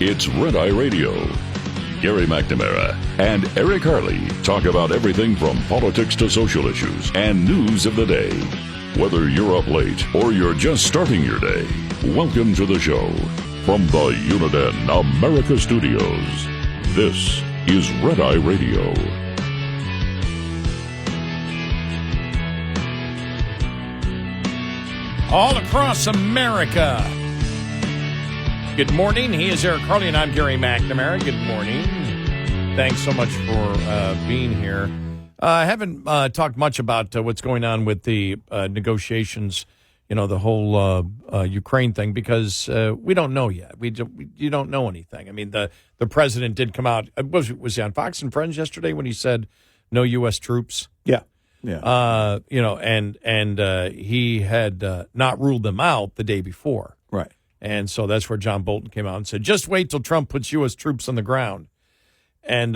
It's Red Eye Radio. Gary McNamara and Eric Harley talk about everything from politics to social issues and news of the day. Whether you're up late or you're just starting your day, welcome to the show. From the Uniden America Studios, this is Red Eye Radio. All across America. Good morning. He is Eric Harley, and I'm Gary McNamara. Good morning. Thanks so much for being here. I haven't talked much about what's going on with the negotiations, the whole Ukraine thing, because we don't know yet. You don't know anything. I mean, the president did come out. Was he on Fox and Friends yesterday when he said no U.S. troops? Yeah. Yeah. And he had not ruled them out the day before. Right. And so that's where John Bolton came out and said, just wait till Trump puts U.S. troops on the ground. And,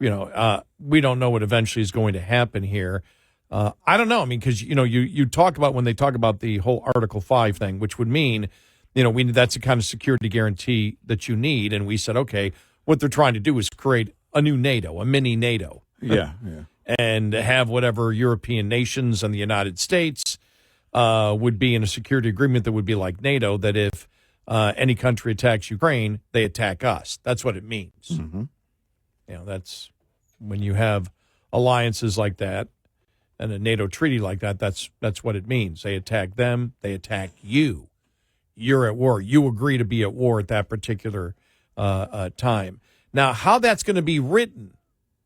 we don't know what eventually is going to happen here. I don't know. I mean, because, you talk about when they talk about the whole Article 5 thing, which would mean, that's the kind of security guarantee that you need. And we said, okay, what they're trying to do is create a new NATO, a mini NATO. Yeah. And have whatever European nations and the United States would be in a security agreement that would be like NATO, that if any country attacks Ukraine, they attack us. That's what it means. Mm-hmm. That's when you have alliances like that and a NATO treaty like that, that's what it means. They attack them, they attack you. You're at war. You agree to be at war at that particular time. Now, how that's going to be written,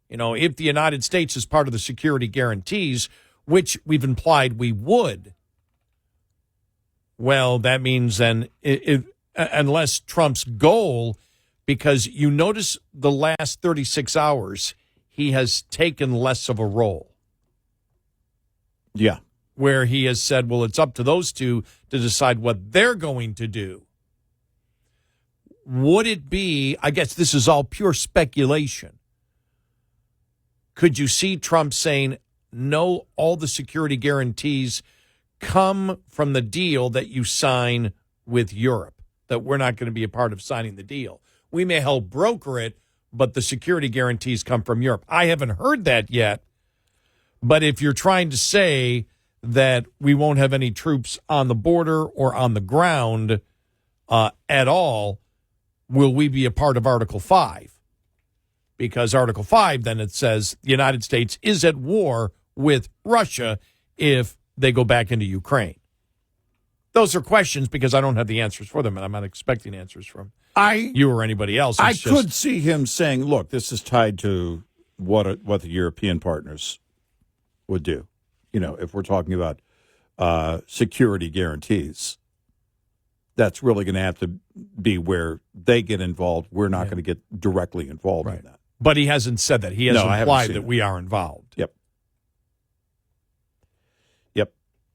if the United States is part of the security guarantees, which we've implied we would, well, that means then, unless Trump's goal, because you notice the last 36 hours, he has taken less of a role. Yeah. Where he has said, well, it's up to those two to decide what they're going to do. Would it be, I guess this is all pure speculation, could you see Trump saying, no, all the security guarantees come from the deal that you sign with Europe, that we're not going to be a part of signing the deal. We may help broker it, but the security guarantees come from Europe. I haven't heard that yet, but if you're trying to say that we won't have any troops on the border or on the ground at all, will we be a part of Article 5? Because Article 5, then it says the United States is at war with Russia if they go back into Ukraine. Those are questions because I don't have the answers for them, and I'm not expecting answers from you or anybody else. I could see him saying, look, this is tied to what the European partners would do. If we're talking about security guarantees, that's really going to have to be where they get involved. We're not going to get directly involved in that. But he hasn't said that. He has implied that we are involved. Yep.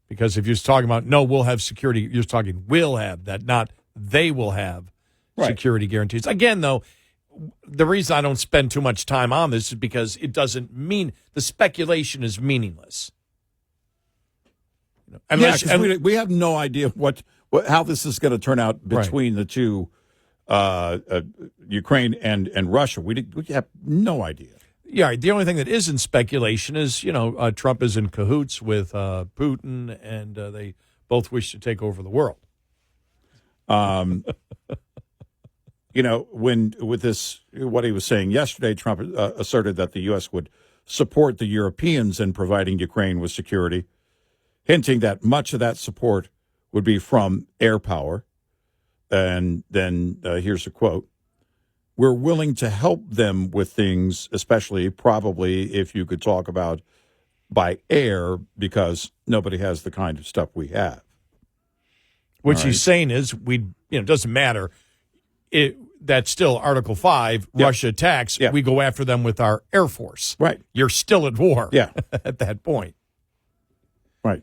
Because if you're talking about, no, we'll have security, you're talking will have that, not they will have security guarantees. Again, though, the reason I don't spend too much time on this is because it doesn't mean, the speculation is meaninless. Unless we have no idea how this is going to turn out between the two, Ukraine and Russia. We have no idea. Yeah, the only thing that isn't speculation is, Trump is in cahoots with Putin, and they both wish to take over the world. With this, what he was saying yesterday, Trump asserted that the U.S. would support the Europeans in providing Ukraine with security, hinting that much of that support would be from air power. And then here's a quote. We're willing to help them with things, especially probably if you could talk about by air, because nobody has the kind of stuff we have. What he's saying is, it doesn't matter. That's still Article 5, Russia attacks. Yep. We go after them with our Air Force. Right. You're still at war Yeah. at that point. Right.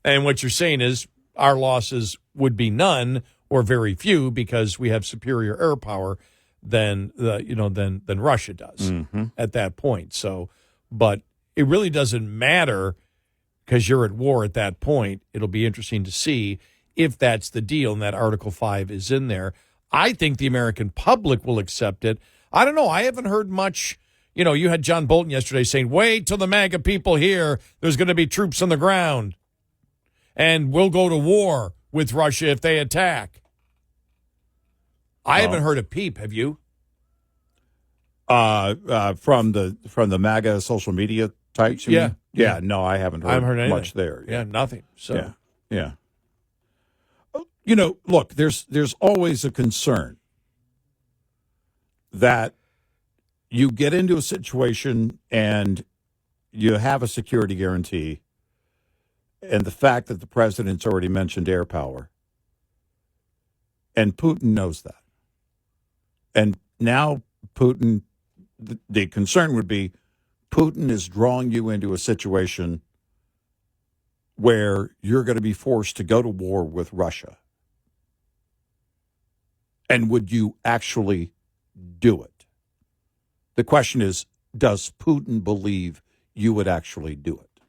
And what you're saying is our losses would be none or very few because we have superior air power than Russia does at that point. So, but it really doesn't matter because you're at war at that point. It'll be interesting to see if that's the deal and that Article 5 is in there. I think the American public will accept it. I don't know. I haven't heard much. You know, you had John Bolton yesterday saying, wait till the MAGA people here. There's going to be troops on the ground. And we'll go to war with Russia if they attack. I haven't heard a peep. Have you? From the MAGA social media types? You mean? Yeah, no, I haven't heard much there. Yeah, nothing. So Yeah. You know, look, there's always a concern that you get into a situation and you have a security guarantee, and the fact that the president's already mentioned air power, and Putin knows that. And now Putin, the concern would be Putin is drawing you into a situation where you're going to be forced to go to war with Russia. And would you actually do it? The question is, does Putin believe you would actually do it?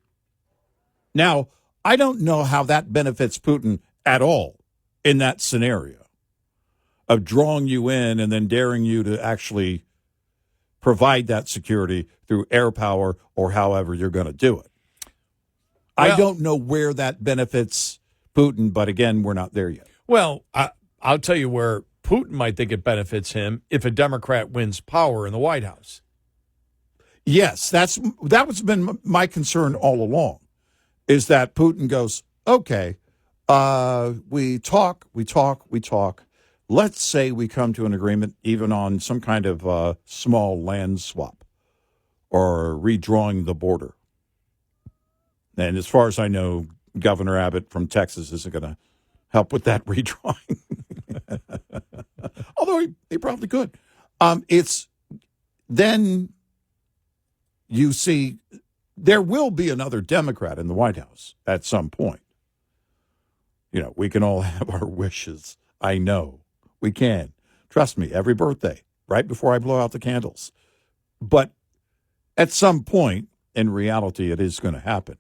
Now, I don't know how that benefits Putin at all in that scenario of drawing you in and then daring you to actually provide that security through air power or however you're going to do it. Well, I don't know where that benefits Putin, but again, we're not there yet. Well, I'll tell you where Putin might think it benefits him if a Democrat wins power in the White House. Yes, that was been my concern all along, is that Putin goes, okay, we talk. Let's say we come to an agreement even on some kind of small land swap or redrawing the border. And as far as I know, Governor Abbott from Texas isn't going to help with that redrawing. Although he probably could. It's then you see there will be another Democrat in the White House at some point. You know, we can all have our wishes. I know we can. Trust me, every birthday, right before I blow out the candles. But at some point, in reality, it is going to happen.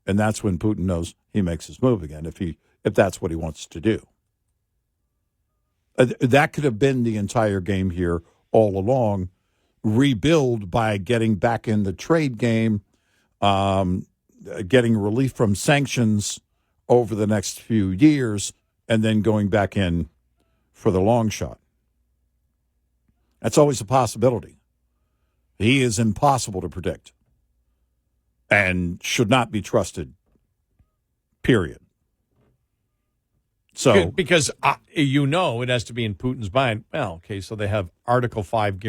And that's when Putin knows he makes his move again, if that's what he wants to do. That could have been the entire game here all along. Rebuild by getting back in the trade game, getting relief from sanctions over the next few years, and then going back in for the long shot. That's always a possibility. He is impossible to predict and should not be trusted, period. So, because it has to be in Putin's mind. Well, okay, so they have Article 5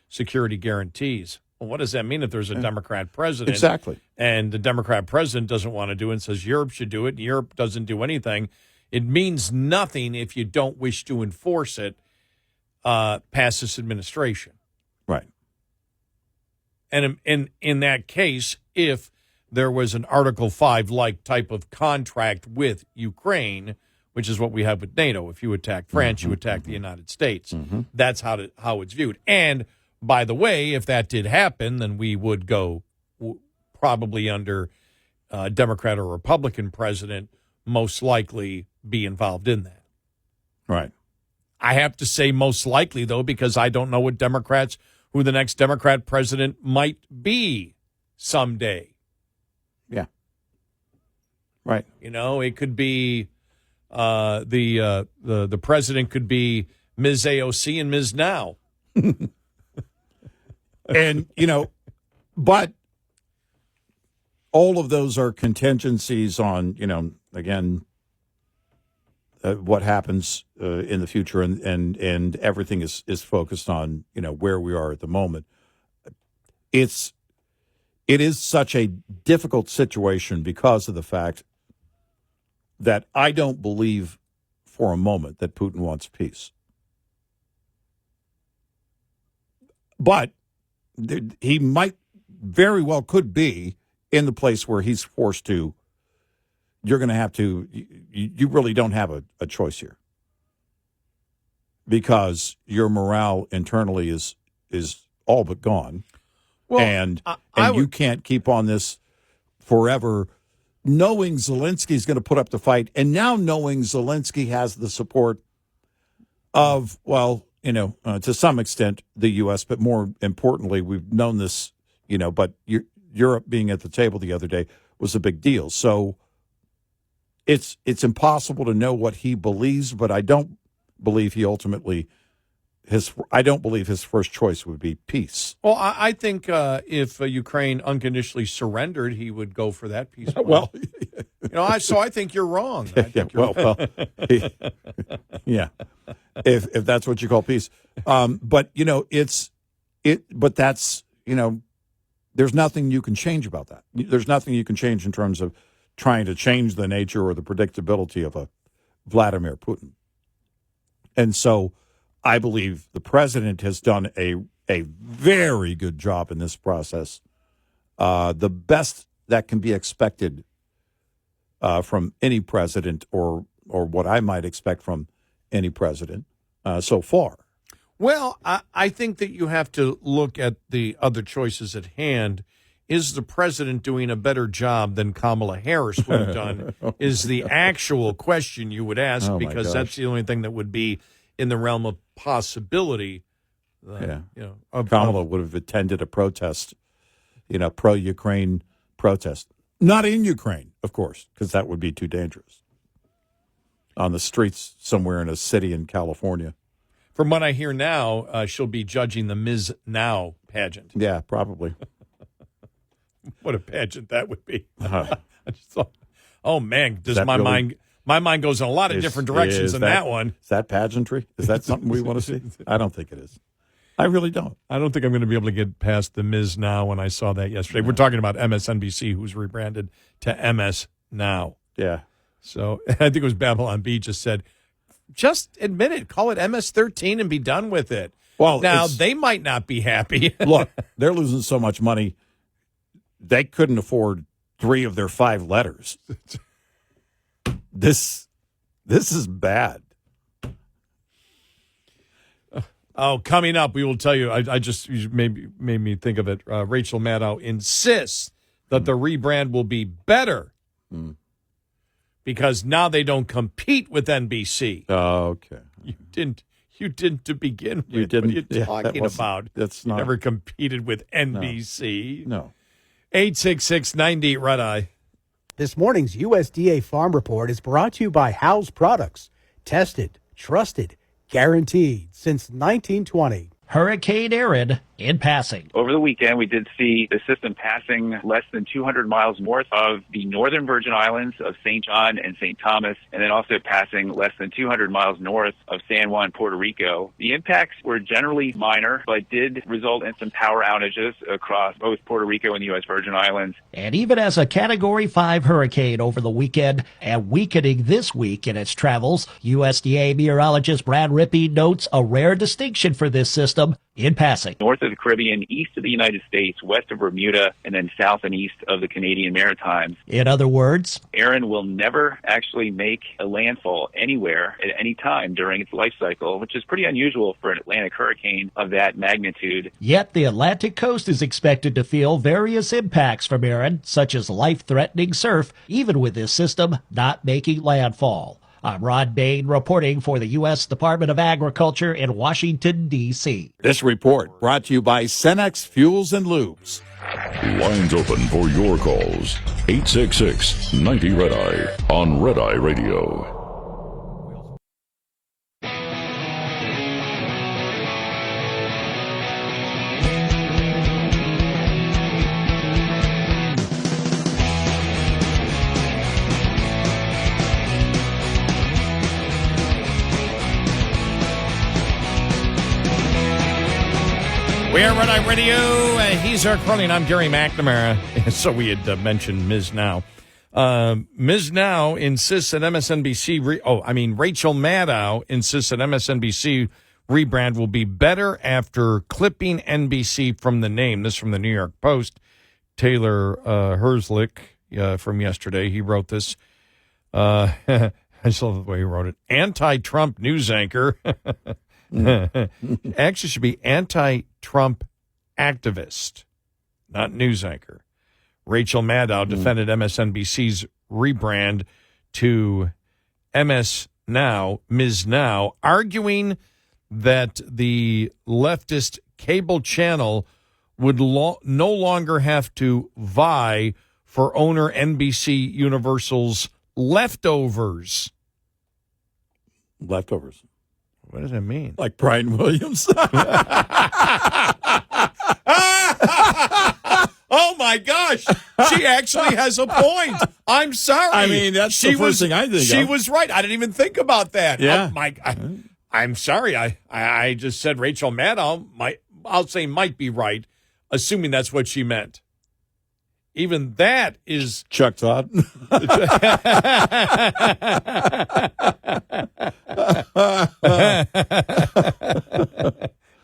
security guarantees. Well, what does that mean if there's a Democrat president? Exactly. And the Democrat president doesn't want to do it and says Europe should do it, and Europe doesn't do anything. It means nothing if you don't wish to enforce it past this administration. Right. And in that case, if there was an Article 5-like type of contract with Ukraine, which is what we have with NATO. If you attack France, you attack the United States. That's how it's viewed. And, by the way, if that did happen, then we would go probably under Democrat or Republican president, most likely be involved in that. Right. I have to say most likely, though, because I don't know who the next Democrat president might be someday. Yeah. Right. You know, it could be the president could be Ms. AOC and Ms. Now. And, but all of those are contingencies on, again, what happens in the future, and everything is focused on, where we are at the moment. It is such a difficult situation because of the fact that I don't believe for a moment that Putin wants peace. But he might very well could be in the place where he's forced to. You're going to have to, you really don't have a choice here, because your morale internally is all but gone. Well, and you can't keep on this forever knowing Zelensky's going to put up the fight, and now knowing Zelensky has the support of, to some extent, the U.S., but more importantly, we've known this, but Europe being at the table the other day was a big deal. So it's impossible to know what he believes, but I don't believe he ultimately I don't believe his first choice would be peace. Well, I think if Ukraine unconditionally surrendered, he would go for that peace. Well, so I think you're wrong. Yeah. If that's what you call peace, but but that's there's nothing you can change about that. There's nothing you can change in terms of trying to change the nature or the predictability of a Vladimir Putin. And so I believe the president has done a very good job in this process, the best that can be expected from any president or what I might expect from any president so far. Well, I think that you have to look at the other choices at hand. Is the president doing a better job than Kamala Harris would have done is the actual question you would ask, because that's the only thing that would be in the realm of possibility. Kamala would have attended a protest, pro-Ukraine protest. Not in Ukraine, of course, because that would be too dangerous. On the streets somewhere in a city in California. From what I hear now, she'll be judging the Ms. Now pageant. Yeah, probably. What a pageant that would be. I just thought, oh, man, my mind goes in a lot of different directions than that one. Is that pageantry? Is that something we want to see? I don't think it is. I really don't. I don't think I'm going to be able to get past the Ms. Now when I saw that yesterday. No. We're talking about MSNBC, who's rebranded to MS Now. Yeah. So I think it was Babylon B just said, just admit it, call it MS-13 and be done with it. Well, now, they might not be happy. Look, they're losing so much money, they couldn't afford 3 of their 5 letters. This is bad. Oh, coming up, we will tell you, you made me think of it. Rachel Madow insists that the rebrand will be better because now they don't compete with NBC. Oh, okay. You didn't to begin with. You didn't. What are you talking about? That's you not. never competed with NBC. No. 866-90 Red Eye. This morning's USDA Farm Report is brought to you by Howe's Products. Tested, trusted, guaranteed since 1920. Hurricane Aaron in passing. Over the weekend, we did see the system passing less than 200 miles north of the northern Virgin Islands of St. John and St. Thomas, and then also passing less than 200 miles north of San Juan, Puerto Rico. The impacts were generally minor, but did result in some power outages across both Puerto Rico and the U.S. Virgin Islands. And even as a Category 5 hurricane over the weekend and weakening this week in its travels, USDA meteorologist Brad Rippey notes a rare distinction for this system in passing. North of the Caribbean, east of the United States, west of Bermuda, and then south and east of the Canadian Maritimes. In other words, Aaron will never actually make a landfall anywhere at any time during its life cycle, which is pretty unusual for an Atlantic hurricane of that magnitude. Yet the Atlantic coast is expected to feel various impacts from Aaron, such as life-threatening surf, even with this system not making landfall. I'm Rod Bain reporting for the U.S. Department of Agriculture in Washington, D.C. This report brought to you by Cenex Fuels and Lubes. Lines open for your calls. 866-90 Red Eye on Red Eye Radio. We are Red Eye Radio. He's Eric Harley, and I'm Gary McNamara. So we had mentioned Ms. Now. Ms. Now insists that MSNBC, Rachel Maddow insists that MSNBC rebrand will be better after clipping NBC from the name. This from the New York Post. Taylor Herzlich from yesterday, he wrote this. I just love the way he wrote it. Anti-Trump news anchor. Actually should be anti-Trump activist, not news anchor. Rachel Madow defended MSNBC's rebrand to MS Now, Ms. Now, arguing that the leftist cable channel would no longer have to vie for owner NBC Universal's leftovers. Leftovers. What does that mean? Like Brian Williams. Oh, my gosh. She actually has a point. I'm sorry. I mean, that's the first thing I think She of. was right. I didn't even think about that. Yeah. I'm sorry. I just said Rachel Maddow might be right, assuming that's what she meant. Even that is Chuck Todd.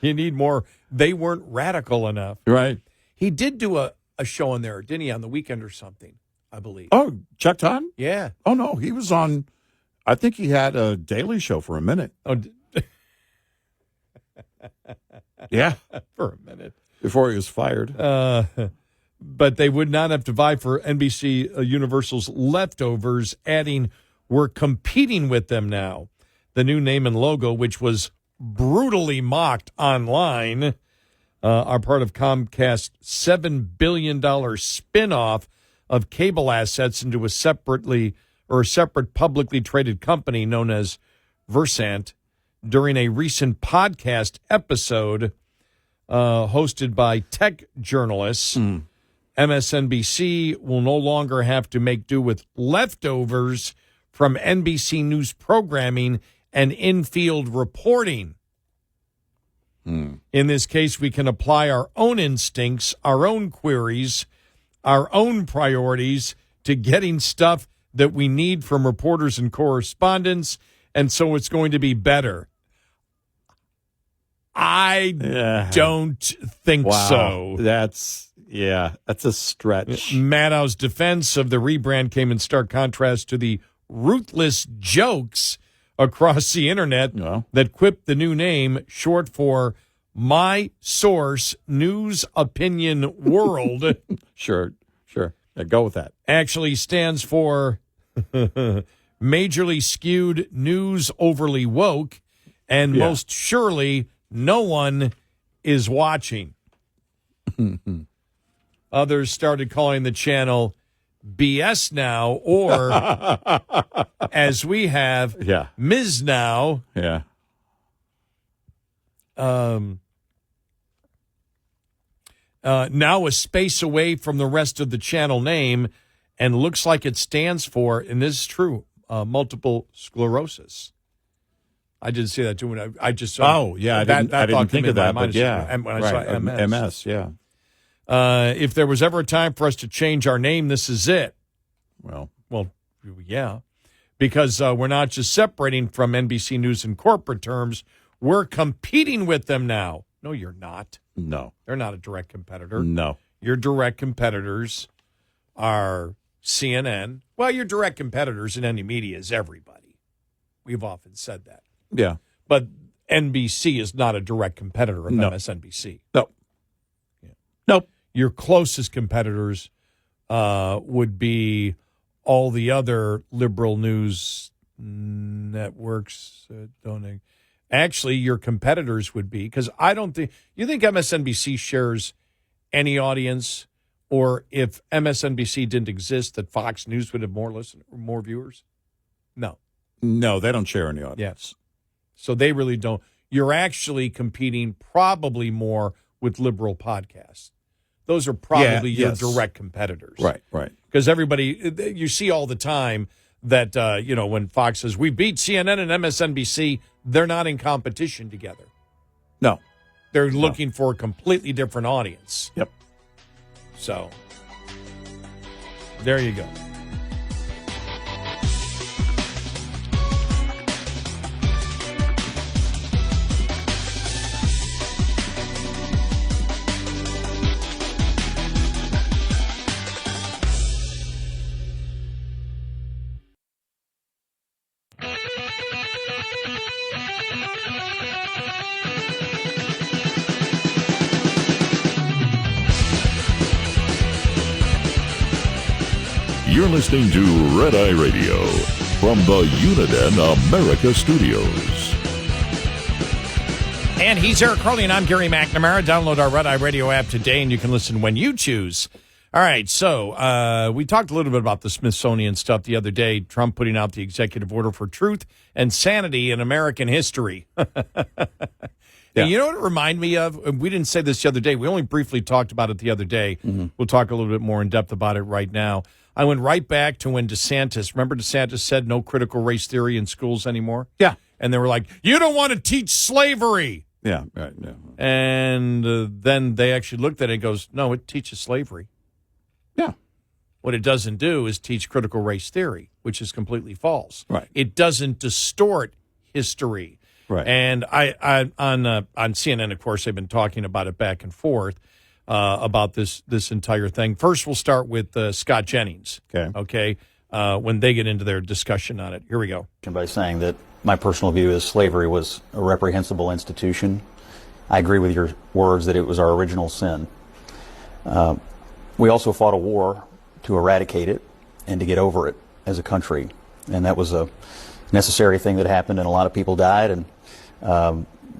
You need more. They weren't radical enough. Right. He did do a show on there, didn't he, on the weekend or something, I believe. Oh, Chuck Todd? Yeah. Oh, no. He was on, I think he had a Daily Show for a minute. Oh, Yeah. for a minute. Before he was fired. But they would not have to vie for NBC Universal's leftovers, adding, "We're competing with them now." The new name and logo, which was brutally mocked online, are part of Comcast's $7 billion spinoff of cable assets into a separate publicly traded company known as Versant. During a recent podcast episode hosted by tech journalists, MSNBC will no longer have to make do with leftovers from NBC News programming and in-field reporting. In this case, we can apply our own instincts, our own queries, our own priorities to getting stuff that we need from reporters and correspondents, and so it's going to be better. I don't think so. That's a stretch. Maddow's defense of the rebrand came in stark contrast to the ruthless jokes across the internet that quipped the new name, short for My Source News Opinion World. Sure. Yeah, go with that. Actually stands for Majorly Skewed News Overly Woke, and most surely no one is watching. Others started calling the channel BS Now, or as we have, Ms. Now. Yeah. Now a space away from the rest of the channel name, and looks like it stands for, and this is true, multiple sclerosis. I didn't see that too. I just saw. Oh, yeah. I didn't think of that, but yeah. When I saw MS. MS, yeah. If there was ever a time for us to change our name, this is it. Well, yeah. Because we're not just separating from NBC News in corporate terms. We're competing with them now. No, you're not. No. They're not a direct competitor. No. Your direct competitors are CNN. Well, your direct competitors in any media is everybody. We've often said that. Yeah. But NBC is not a direct competitor of MSNBC. No. Yeah. Nope. Your closest competitors would be all the other liberal news networks. Actually, your competitors would be, because I don't think, you think MSNBC shares any audience, or if MSNBC didn't exist, that Fox News would have more viewers? No. No, they don't share any audience. Yes. So they really don't. You're actually competing probably more with liberal podcasts. Those are probably your direct competitors. Right. Because everybody, you see all the time that, when Fox says, we beat CNN and MSNBC, they're not in competition together. No. They're looking for a completely different audience. Yep. So, there you go. You're listening to Red Eye Radio from the Uniden America Studios. And he's Eric Harley, and I'm Gary McNamara. Download our Red Eye Radio app today, and you can listen when you choose. All right, so we talked a little bit about the Smithsonian stuff the other day, Trump putting out the executive order for truth and sanity in American history. Yeah. You know what it reminded me of? We didn't say this the other day. We only briefly talked about it the other day. Mm-hmm. We'll talk a little bit more in depth about it right now. I went right back to when remember DeSantis said no critical race theory in schools anymore? Yeah. And they were like, you don't want to teach slavery. Yeah, right. Yeah. And then they actually looked at it and goes, no, it teaches slavery. Yeah. What it doesn't do is teach critical race theory, which is completely false. Right. It doesn't distort history. Right. And I on CNN, of course, they've been talking about it back and forth about this entire thing. First, we'll start with Scott Jennings. Okay. When they get into their discussion on it. Here we go. By saying that my personal view is slavery was a reprehensible institution. I agree with your words that it was our original sin. We also fought a war to eradicate it and to get over it as a country. And that was a necessary thing that happened, and a lot of people died, and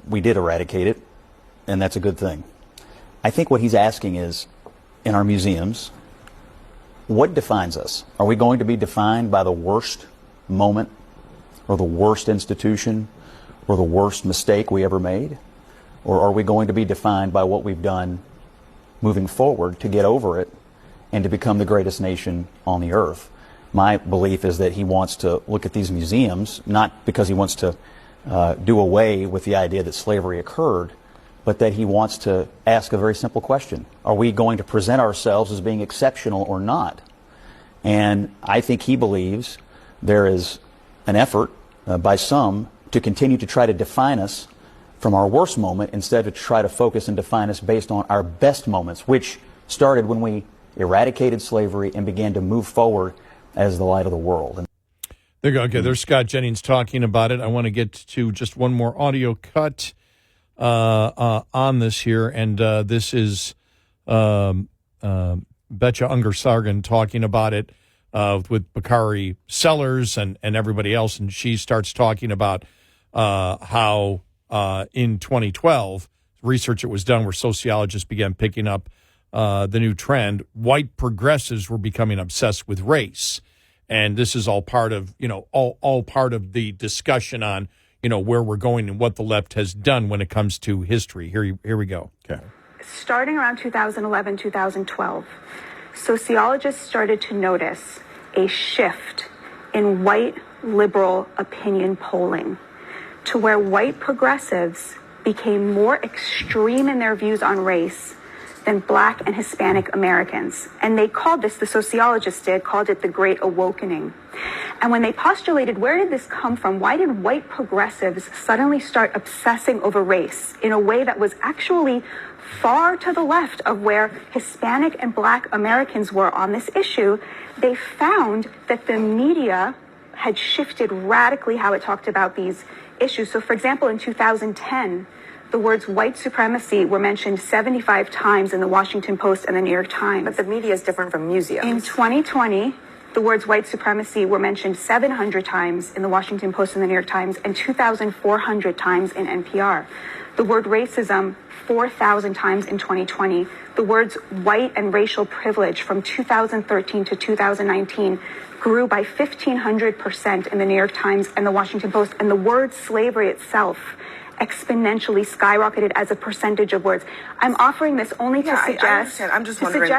we did eradicate it, and that's a good thing. I think what he's asking is, in our museums, what defines us? Are we going to be defined by the worst moment or the worst institution or the worst mistake we ever made? Or are we going to be defined by what we've done moving forward to get over it and to become the greatest nation on the earth? My belief is that he wants to look at these museums, not because he wants to do away with the idea that slavery occurred, but that he wants to ask a very simple question. Are we going to present ourselves as being exceptional or not? And I think he believes there is an effort by some to continue to try to define us from our worst moment instead of to try to focus and define us based on our best moments, which started when we eradicated slavery and began to move forward as the light of the world. There you go. Okay, there's Scott Jennings talking about it. I want to get to just one more audio cut on this here, and this is Betcha Ungar-Sargon talking about it with Bakari Sellers and everybody else, and she starts talking about how in 2012, research that was done where sociologists began picking up the new trend, white progressives were becoming obsessed with race. And this is all part of, all part of the discussion on, where we're going and what the left has done when it comes to history. Here we go. Okay. Starting around 2011, 2012, sociologists started to notice a shift in white liberal opinion polling to where white progressives became more extreme in their views on race than Black and Hispanic Americans. And they called this, the sociologists called it the Great Awakening. And when they postulated, where did this come from? Why did white progressives suddenly start obsessing over race in a way that was actually far to the left of where Hispanic and Black Americans were on this issue? They found that the media had shifted radically how it talked about these issues. So, for example, in 2010, the words white supremacy were mentioned 75 times in the Washington Post and the New York Times. But the media is different from museums. In 2020, the words white supremacy were mentioned 700 times in the Washington Post and the New York Times and 2,400 times in NPR. The word racism, 4,000 times in 2020. The words white and racial privilege from 2013 to 2019 grew by 1,500% in the New York Times and the Washington Post. And the word slavery itself exponentially skyrocketed as a percentage of words. I'm offering this only to suggest. I understand. I'm just wondering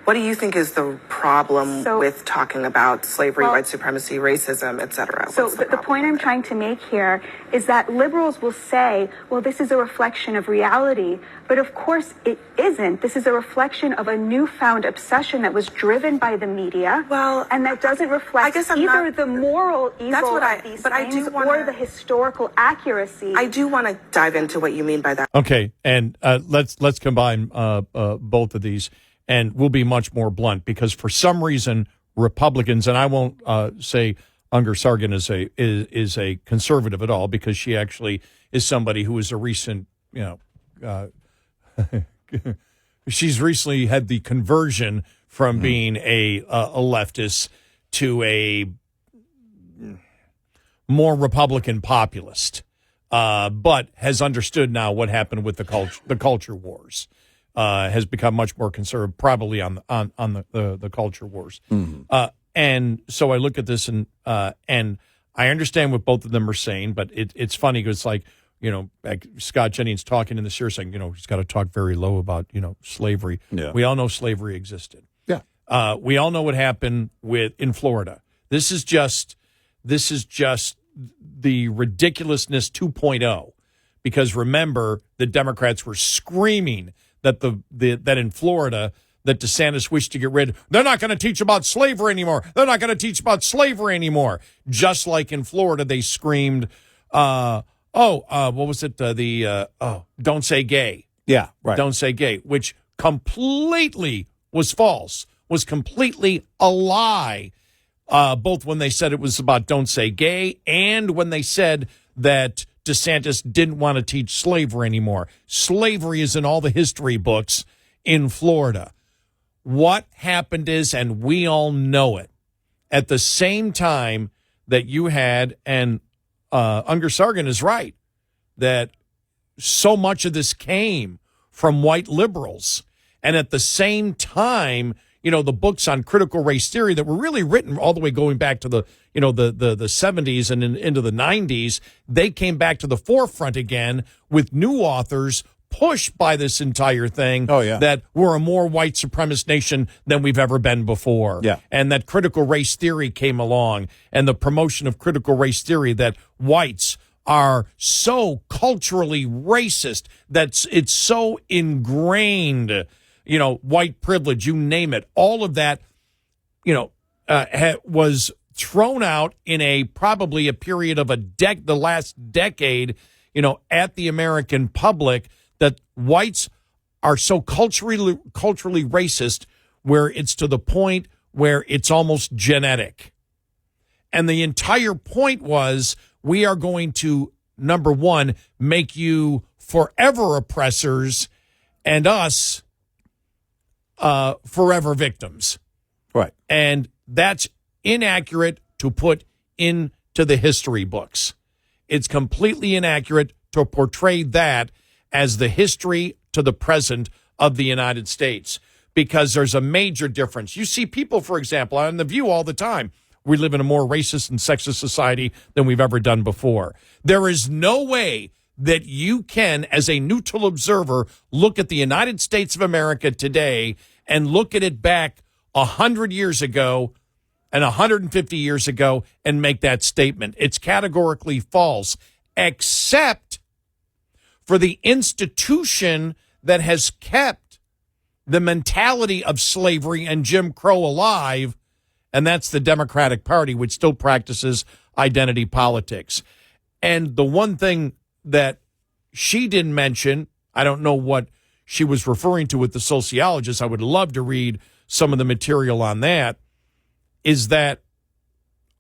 what do you think is the problem with talking about slavery, white supremacy, racism, et cetera? So the point I'm trying to make here is that liberals will say, well, this is a reflection of reality. But of course it isn't. This is a reflection of a newfound obsession that was driven by the media. And that doesn't reflect either the moral evil of these things or the historical accuracy. I do want to dive into what you mean by that. Okay, and let's combine both of these. And we'll be much more blunt because for some reason Republicans, and I won't say Ungar-Sargon is a conservative at all because she actually is somebody who is a recent, she's recently had the conversion from being a leftist to a more Republican populist, but has understood now what happened with the culture wars. Has become much more conservative, probably on the culture wars. And so I look at this and I understand what both of them are saying, but it's funny because it's like, like Scott Jennings talking in the series saying, he's got to talk very low about, slavery. Yeah. We all know slavery existed. Yeah. We all know what happened in Florida. This is just the ridiculousness 2.0, because remember, the Democrats were screaming that that in Florida that DeSantis wished to get rid. They're not going to teach about slavery anymore. They're not going to teach about slavery anymore. Just like in Florida, they screamed, what was it? Don't say gay. Yeah, right. Don't say gay, which completely was false, was completely a lie. Both when they said it was about don't say gay and when they said that DeSantis didn't want to teach slavery anymore. Slavery is in all the history books in Florida. What happened is, and we all know it, at the same time that you had, and Unger Sargon is right, that so much of this came from white liberals. And at the same time, the books on critical race theory that were really written all the way going back to the 70s and into the 90s, they came back to the forefront again with new authors pushed by this entire thing. Oh, yeah. That we're a more white supremacist nation than we've ever been before. Yeah. And that critical race theory came along, and the promotion of critical race theory, that whites are so culturally racist, that it's so ingrained, white privilege, you name it. All of that, was thrown out in probably a period of the last decade, at the American public, that whites are so culturally racist where it's to the point where it's almost genetic. And the entire point was, we are going to, number one, make you forever oppressors and us forever victims. Right. And that's inaccurate to put into the history books. It's completely inaccurate to portray that as the history to the present of the United States, because there's a major difference. You see people, for example, on The View all the time. We live in a more racist and sexist society than we've ever done before. There is no way that you can, as a neutral observer, look at the United States of America today and look at it back 100 years ago and 150 years ago and make that statement. It's categorically false, except for the institution that has kept the mentality of slavery and Jim Crow alive, and that's the Democratic Party, which still practices identity politics. And the one thing that she didn't mention, I don't know what she was referring to with the sociologist, I would love to read some of the material on that, is that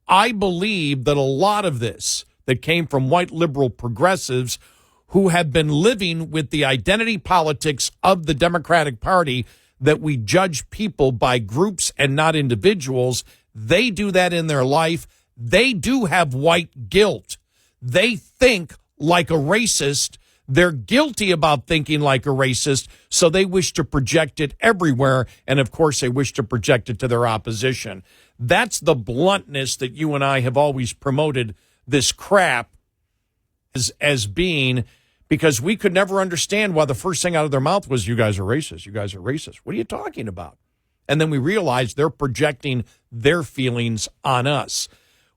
I believe that a lot of this that came from white liberal progressives who have been living with the identity politics of the Democratic Party, that we judge people by groups and not individuals. They do that in their life. They do have white guilt. They think like a racist. They're guilty about thinking like a racist, so they wish to project it everywhere. And, of course, they wish to project it to their opposition. That's the bluntness that you and I have always promoted this crap as being, because we could never understand why the first thing out of their mouth was, you guys are racist. You guys are racist. What are you talking about? And then we realized they're projecting their feelings on us.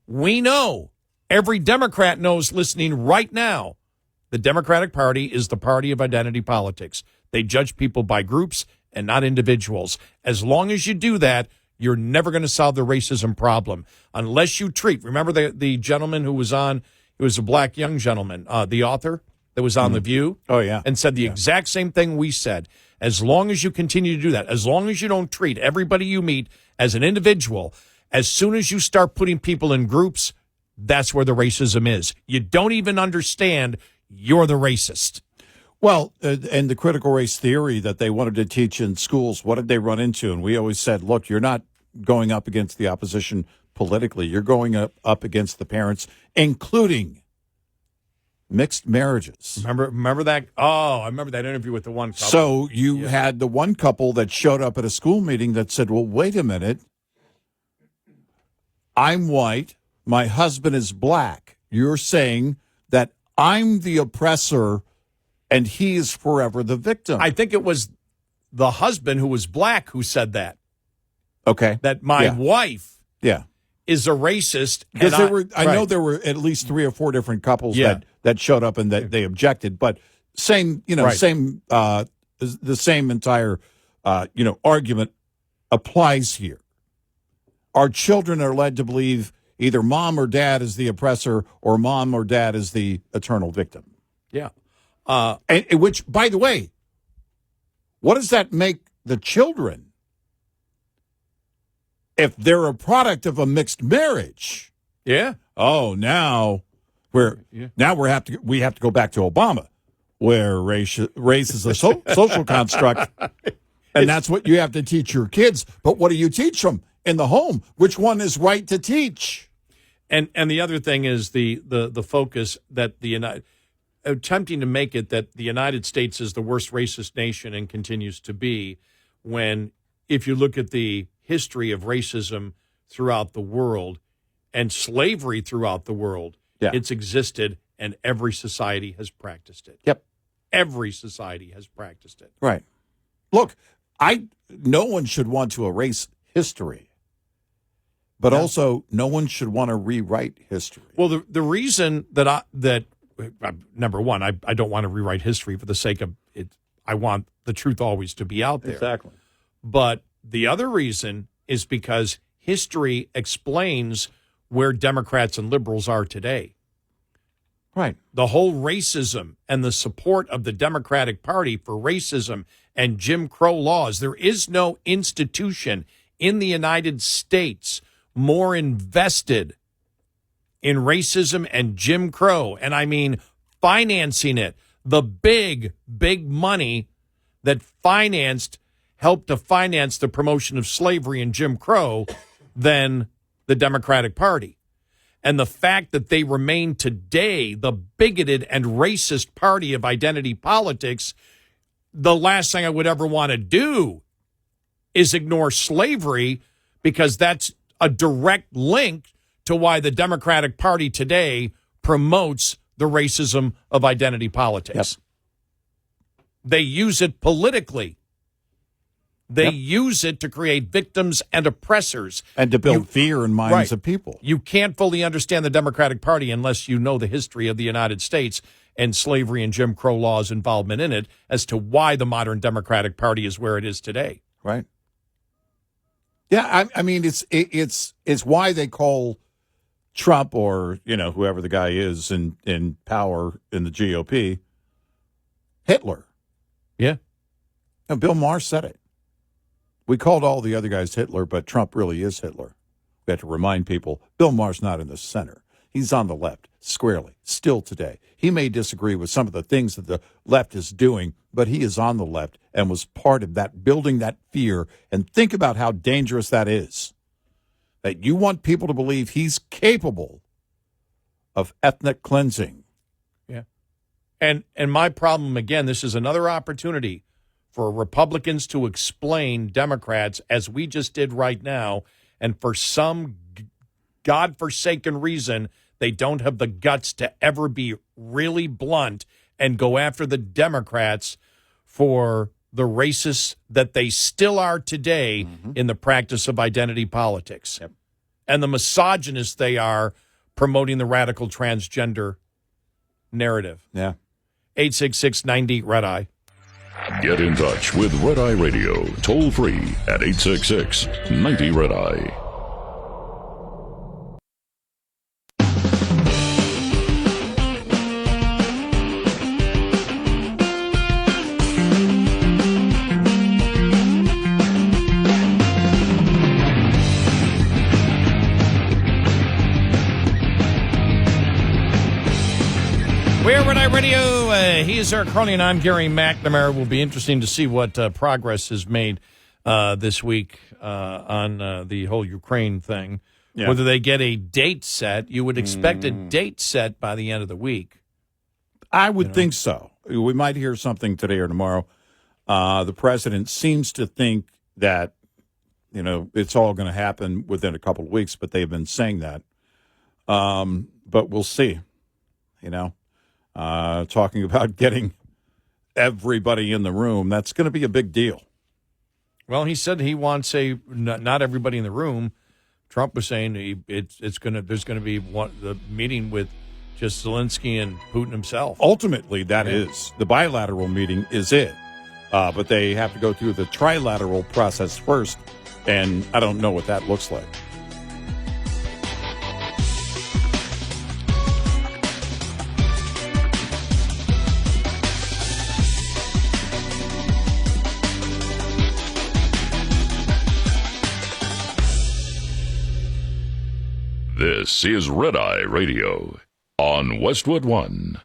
We know, every Democrat knows listening right now, the Democratic Party is the party of identity politics. They judge people by groups and not individuals. As long as you do that, you're never going to solve the racism problem unless you treat. Remember the gentleman who was on, it was a black young gentleman, the author that was on The View? Oh, yeah. And said the exact same thing we said. As long as you continue to do that, as long as you don't treat everybody you meet as an individual, as soon as you start putting people in groups, that's where the racism is. You don't even understand you're the racist. Well, and the critical race theory that they wanted to teach in schools, what did they run into? And we always said, look, you're not going up against the opposition politically. You're going up against the parents, including mixed marriages. Remember that? Oh, I remember that interview with the one couple. So you had the one couple that showed up at a school meeting that said, well, wait a minute. I'm white. My husband is black. You're saying that I'm the oppressor and he is forever the victim. I think it was the husband who was black who said that. Okay. That my wife is a racist. Because I know there were at least 3 or 4 different couples that showed up and that they objected, but the same entire argument applies here. Our children are led to believe either mom or dad is the oppressor or mom or dad is the eternal victim. Yeah. Which, by the way, what does that make the children if they're a product of a mixed marriage? Yeah. Oh, now we have to go back to Obama, where race is a social construct, and that's what you have to teach your kids. But what do you teach them in the home? Which one is right to teach? And the other thing is the focus that attempting to make it that the United States is the worst racist nation and continues to be, when if you look at the history of racism throughout the world and slavery throughout the world, it's existed and every society has practiced it. Yep. Every society has practiced it. Right. Look, no one should want to erase history. But also, no one should want to rewrite history. Well, the reason that number one, I don't want to rewrite history for the sake of it. I want the truth always to be out there. Exactly. But the other reason is because history explains where Democrats and liberals are today. Right. The whole racism and the support of the Democratic Party for racism and Jim Crow laws. There is no institution in the United States more invested in racism and Jim Crow, and I mean financing it. The big money that helped to finance the promotion of slavery and Jim Crow than the Democratic Party. And the fact that they remain today the bigoted and racist party of identity politics, the last thing I would ever want to do is ignore slavery, because that's a direct link to why the Democratic Party today promotes the racism of identity politics. Yep. They use it politically. They use it to create victims and oppressors. And to build fear in minds of people. You can't fully understand the Democratic Party unless you know the history of the United States and slavery and Jim Crow laws' involvement in it as to why the modern Democratic Party is where it is today. Right. Yeah, I mean, it's why they call Trump, or whoever the guy is in power in the GOP, Hitler. Yeah. And Bill Maher said it. We called all the other guys Hitler, but Trump really is Hitler. We have to remind people, Bill Maher's not in the center. He's on the left, squarely, still today. He may disagree with some of the things that the left is doing, but he is on the left and was part of that, building that fear. And think about how dangerous that is. That you want people to believe he's capable of ethnic cleansing. Yeah. And my problem, again, this is another opportunity for Republicans to explain Democrats, as we just did right now, and for some godforsaken reason, they don't have the guts to ever be really blunt and go after the Democrats for the racists that they still are today in the practice of identity politics. Yep. And the misogynists they are promoting the radical transgender narrative. Yeah. 866-90-RED-EYE. Get in touch with Red Eye Radio, toll free at 866-90-RED-EYE. Radio. He is Eric Harley, and I'm Gary McNamara. Will be interesting to see what progress is made this week on the whole Ukraine thing. Yeah. Whether they get a date set. You would expect a date set by the end of the week. I would think so. We might hear something today or tomorrow. The president seems to think that, it's all going to happen within a couple of weeks, but they've been saying that. But we'll see. Talking about getting everybody in the room, that's going to be a big deal. Well, he said he wants not everybody in the room. Trump was saying there's going to be the meeting with just Zelenskyy and Putin himself. Ultimately, that is. The bilateral meeting is it. But they have to go through the trilateral process first, and I don't know what that looks like. This is Red Eye Radio on Westwood One.